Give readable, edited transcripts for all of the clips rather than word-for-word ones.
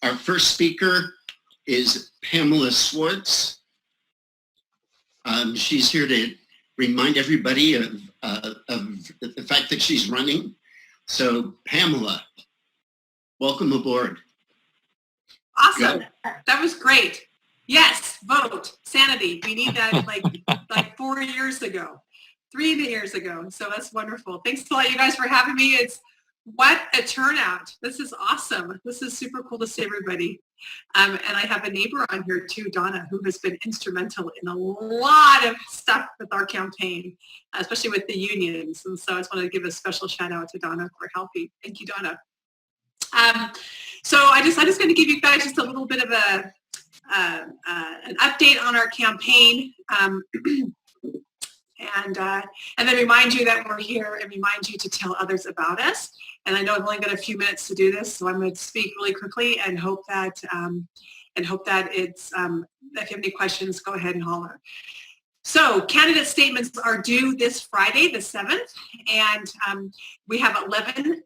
Our first speaker is Pamela Swartz. She's here to remind everybody of the fact that she's running. So Pamela, welcome aboard. Awesome. Go. That was great. Yes, vote. Sanity. We need that like 4 years ago, 3 years ago. So that's wonderful. Thanks a lot, you guys, for having me. What a turnout. This is awesome. This is super cool to see everybody. And I have a neighbor on here too, Donna, who has been instrumental in a lot of stuff with our campaign, especially with the unions. And so I just wanted to give a special shout out to Donna for helping. Thank you, Donna. So I'm just going to give you guys just a little bit of an update on our campaign. And then remind you that we're here and remind you to tell others about us. And I know I've only got a few minutes to do this, so I'm going to speak really quickly and hope that it's, if you have any questions, go ahead and holler. So candidate statements are due this Friday, the 7th, and we have 11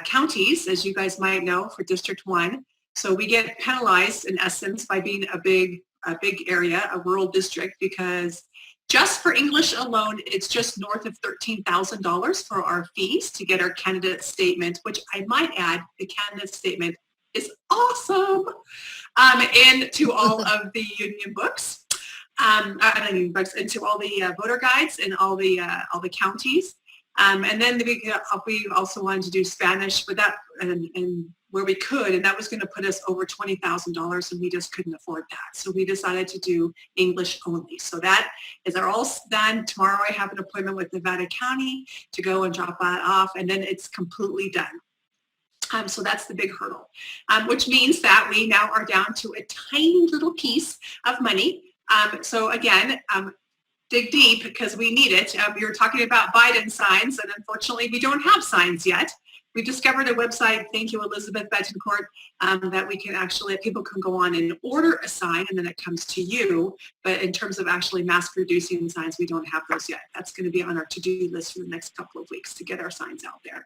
counties, as you guys might know, for District 1. So we get penalized, in essence, by being a big area, a rural district, because just for English alone, it's just north of $13,000 for our fees to get our candidate statement, which I might add, the candidate statement is awesome, into all of the union books, into all the voter guides and all the counties. And then we also wanted to do Spanish for that and where we could, and that was going to put us over $20,000, and we just couldn't afford that. So we decided to do English only. So that is all done. Tomorrow I have an appointment with Nevada County to go and drop that off, and then it's completely done. So that's the big hurdle, which means that we now are down to a tiny little piece of money. So again, dig deep because we need it. We were talking about Biden signs, and unfortunately we don't have signs yet. We discovered a website, thank you, Elizabeth Betancourt, that we can actually, people can go on and order a sign and then it comes to you. But in terms of actually mass producing signs, we don't have those yet. That's going to be on our to-do list for the next couple of weeks to get our signs out there.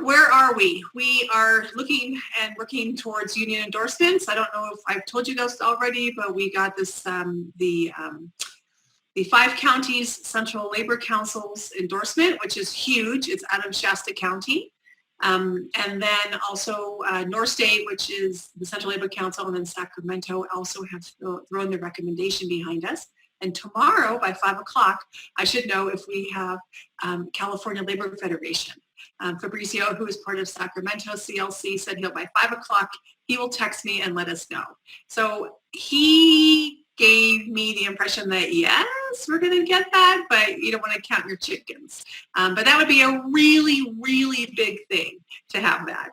Where are we? We are looking and working towards union endorsements. I don't know if I've told you those already, but we got this, the 5 counties Central Labor Council's endorsement, which is huge. It's out of Shasta County. And then also North State, which is the Central Labor Council, and then Sacramento also have thrown their recommendation behind us. And tomorrow by 5 o'clock, I should know if we have California Labor Federation. Fabricio, who is part of Sacramento CLC, said he'll by 5 o'clock, he will text me and let us know. So he gave me the impression that yes, we're going to get that, but you don't want to count your chickens. But that would be a really, really big thing to have that.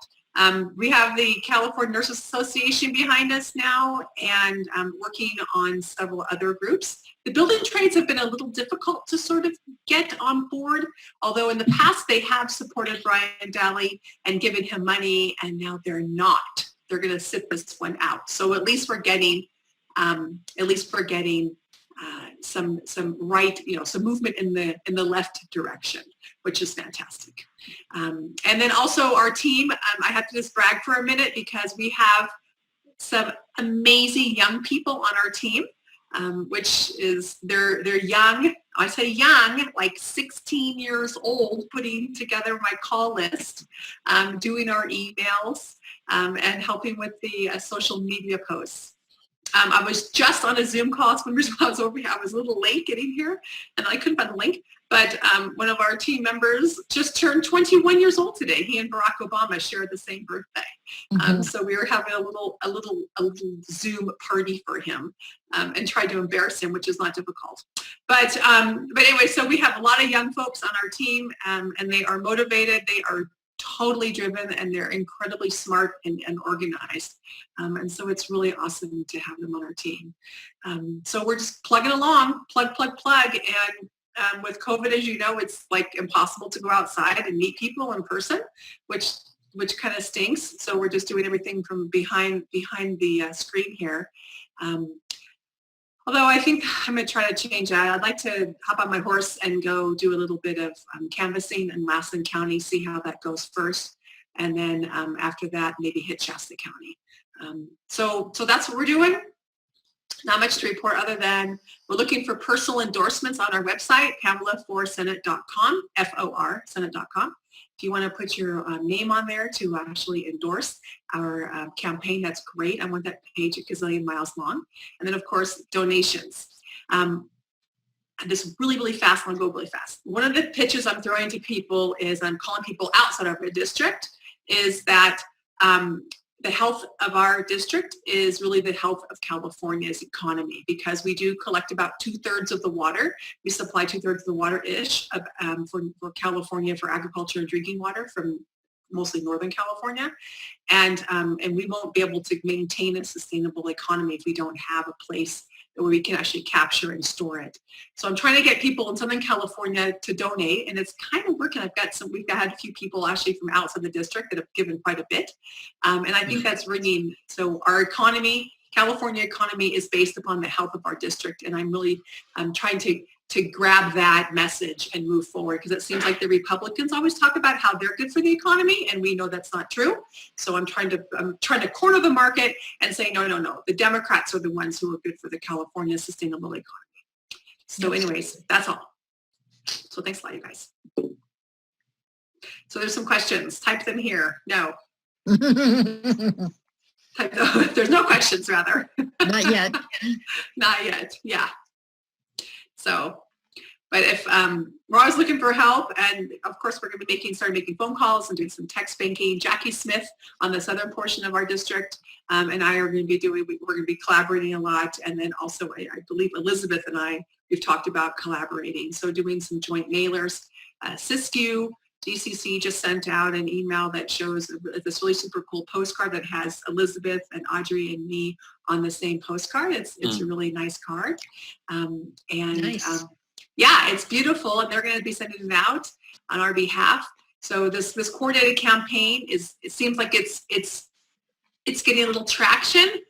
We have the California Nurses Association behind us now and working on several other groups. The building trades have been a little difficult to sort of get on board, although in the past they have supported Brian Daly and given him money, and now they're not. They're going to sit this one out. So at least we're getting some right, some movement in the left direction, which is fantastic. And then also our team, I have to just brag for a minute because we have some amazing young people on our team, which is they're young. I say young, like 16 years old, putting together my call list, doing our emails, and helping with the social media posts. I was just on a Zoom call. I was a little late getting here, and I couldn't find the link. But one of our team members just turned 21 years old today. He and Barack Obama shared the same birthday, so we were having a little Zoom party for him, and tried to embarrass him, which is not difficult. But anyway, so we have a lot of young folks on our team, and they are motivated. They are totally driven, and they're incredibly smart and organized. And so it's really awesome to have them on our team. So we're just plugging along, plug. And with COVID, as you know, it's like impossible to go outside and meet people in person, which kind of stinks. So we're just doing everything from behind the screen here. Although I think I'm going to try to change that. I'd like to hop on my horse and go do a little bit of canvassing in Lassen County, see how that goes first. And then after that, maybe hit Shasta County. So that's what we're doing. Not much to report other than we're looking for personal endorsements on our website, PamelaForSenate.com, F-O-R, Senate.com. If you want to put your name on there to actually endorse our campaign, that's great. I want that page a gazillion miles long. And then, of course, donations. This really, really fast, and I'll go really fast. One of the pitches I'm throwing to people is I'm calling people outside of our district is that the health of our district is really the health of California's economy, because we do collect about 2/3 of the water. We supply 2/3 of the water-ish for California for agriculture and drinking water from mostly Northern California. And we won't be able to maintain a sustainable economy if we don't have a place where we can actually capture and store it. So I'm trying to get people in Southern California to donate, and it's kind of working. We've had a few people actually from outside the district that have given quite a bit. And I think that's ringing. So our economy, California economy, is based upon the health of our district. And I'm trying to grab that message and move forward, because it seems like the Republicans always talk about how they're good for the economy, and we know that's not true. So I'm trying to corner the market and say, no. The Democrats are the ones who are good for the California sustainable economy. So anyways, that's all. So thanks a lot, you guys. So there's some questions. Type them here. No. There's no questions, rather. Not yet. Not yet. Yeah. So, but if we're always looking for help, and of course we're going to be start making phone calls and doing some text banking. Jackie Smith on the southern portion of our district, and I are going to be we're going to be collaborating a lot, and then also I believe Elizabeth and we've talked about collaborating. So doing some joint mailers. Siskiyou DCC just sent out an email that shows this really super cool postcard that has Elizabeth and Audrey and me on the same postcard. It's a really nice card. Nice. Yeah, it's beautiful, and they're going to be sending it out on our behalf. So this coordinated campaign it seems like it's getting a little traction,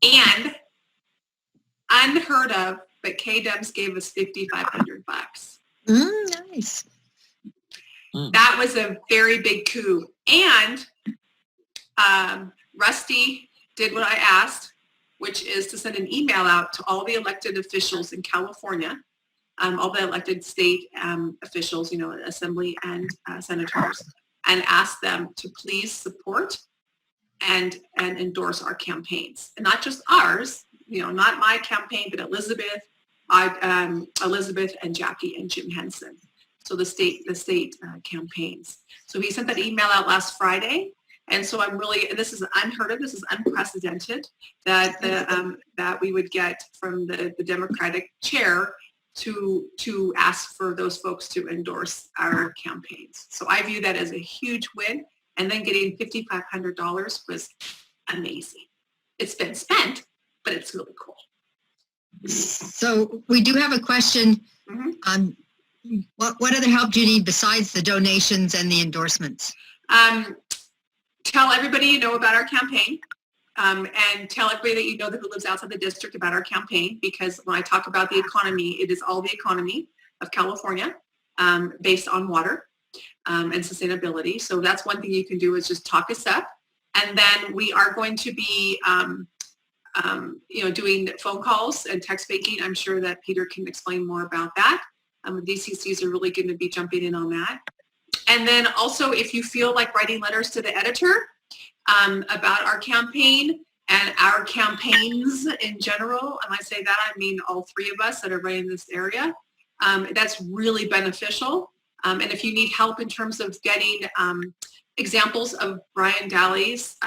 and unheard of, but K-Dubs gave us $5,500. Nice. That was a very big coup. And Rusty did what I asked, which is to send an email out to all the elected officials in California, all the elected state officials, assembly and senators, and ask them to please support and endorse our campaigns. And not just ours, not my campaign, but Elizabeth and Jackie and Jim Henson. So the state campaigns. So he sent that email out last Friday. And so and this is unheard of, this is unprecedented, that that we would get from the Democratic chair to ask for those folks to endorse our campaigns. So I view that as a huge win. And then getting $5,500 was amazing. It's been spent, but it's really cool. So we do have a question on what other help do you need besides the donations and the endorsements? Tell everybody you know about our campaign, and tell everybody that you know that who lives outside the district about our campaign, because when I talk about the economy, it is all the economy of California based on water and sustainability. So that's one thing you can do, is just talk us up. And then we are going to be doing phone calls and text banking. I'm sure that Peter can explain more about that. DCCs are really going to be jumping in on that. And then also, if you feel like writing letters to the editor about our campaign and our campaigns in general, and I say that, I mean all three of us that are right in this area, that's really beneficial. And if you need help in terms of getting examples of Brian Daly's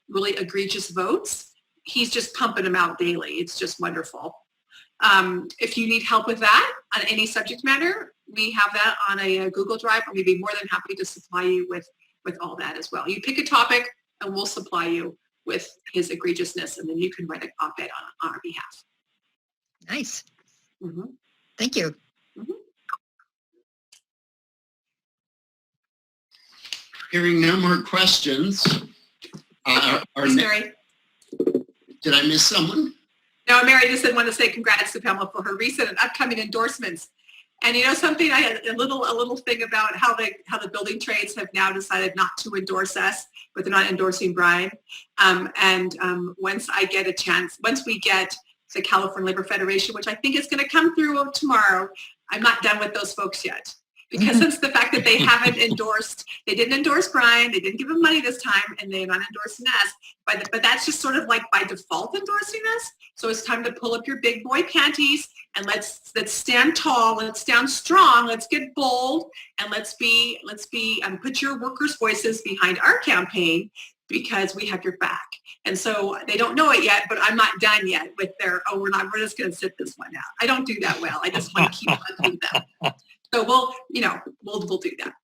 really egregious votes, he's just pumping them out daily. It's just wonderful. If you need help with that on any subject matter, we have that on a Google Drive, and we'd be more than happy to supply you with all that as well. You pick a topic and we'll supply you with his egregiousness, and then you can write an op-ed on our behalf. Nice. Thank you. Hearing no more questions. Mary. Did I miss someone? No, Mary just want to say congrats to Pamela for her recent and upcoming endorsements. And you know something, I had a little thing about how the building trades have now decided not to endorse us, but they're not endorsing Brian. Once I get a chance, once we get the California Labor Federation, which I think is going to come through tomorrow, I'm not done with those folks yet. Because since the fact that they haven't endorsed, they didn't endorse Brian, they didn't give him money this time, and they're not endorsing us. But that's just sort of like by default endorsing us. So it's time to pull up your big boy panties and let's stand tall, let's stand strong, let's get bold, and let's put your workers' voices behind our campaign because we have your back. And so they don't know it yet, but I'm not done yet with their, we're just going to sit this one out. I don't do that well. I just want to keep on doing that. So we'll do that.